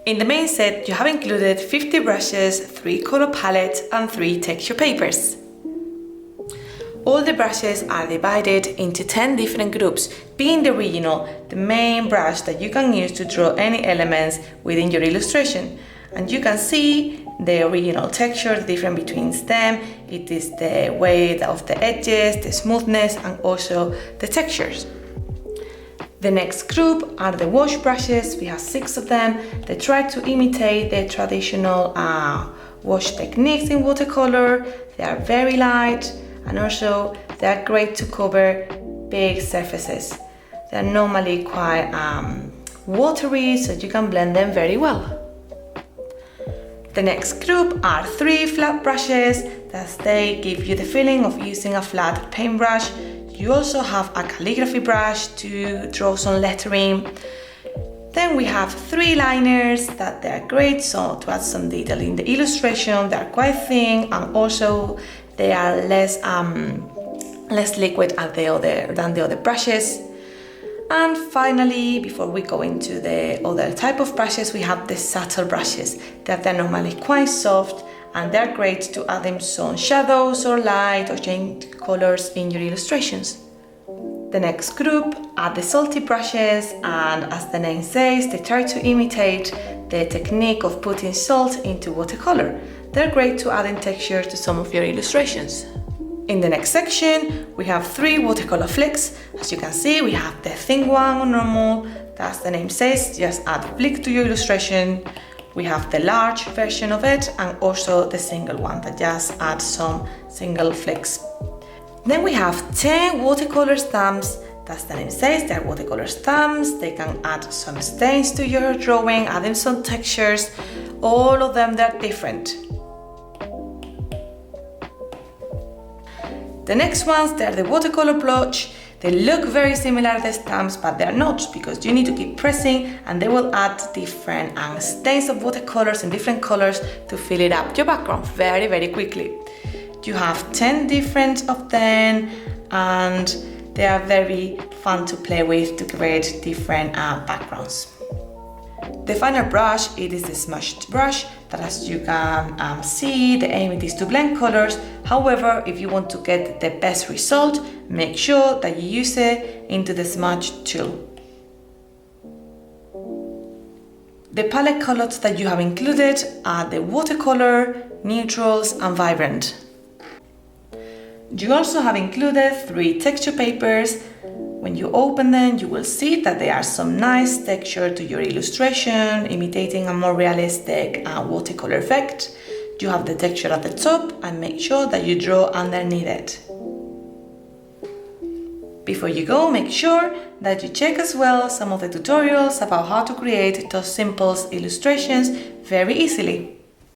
In the main set, you have included 50 brushes, 3 color palettes and 3 texture papers. All the brushes are divided into 10 different groups, being the original, the main brush that you can use to draw any elements within your illustration. And you can see the original texture, the difference between them. It is the weight of the edges, the smoothness, and also the textures. The next group are the wash brushes. We have 6 of them. They try to imitate the traditional wash techniques in watercolor. They are very light, and also they are great to cover big surfaces. They are normally quite watery, so you can blend them very well. The next group are 3 flat brushes, that they give you the feeling of using a flat paintbrush. You also have a calligraphy brush to draw some lettering. Then we have 3 liners that they are great so to add some detail in the illustration. They are quite thin, and also they are less liquid than the other brushes. And finally, before we go into the other type of brushes, we have the subtle brushes that they're normally quite soft, and they're great to add in some shadows or light or change colors in your illustrations. The next group are the salty brushes, and as the name says, they try to imitate the technique of putting salt into watercolor. They're great to add in texture to some of your illustrations. In the next section, we have 3 watercolor flicks. As you can see, we have the thin one or normal, as the name says, just add a flick to your illustration. We have the large version of it, and also the single one that just adds some single flicks. Then we have 10 watercolor stamps. As the name says, they're watercolor stamps. They can add some stains to your drawing, adding some textures. All of them, they're different. The next ones, they're the watercolor blotch. They look very similar to the stamps, but they're not, because you need to keep pressing and they will add different stains of watercolors in different colors to fill it up your background very, very quickly. You have 10 different of them, and they are very fun to play with to create different backgrounds. The final brush, it is the smudged brush that, as you can see, the aim is to blend colors. However, if you want to get the best result, make sure that you use it into the smudge tool. The palette colors that you have included are the watercolor, neutrals, and vibrant. You also have included 3 texture papers. When you open them, you will see that there are some nice texture to your illustration, imitating a more realistic watercolor effect. You have the texture at the top, and make sure that you draw underneath it. Before you go, make sure that you check as well some of the tutorials about how to create those simple illustrations very easily.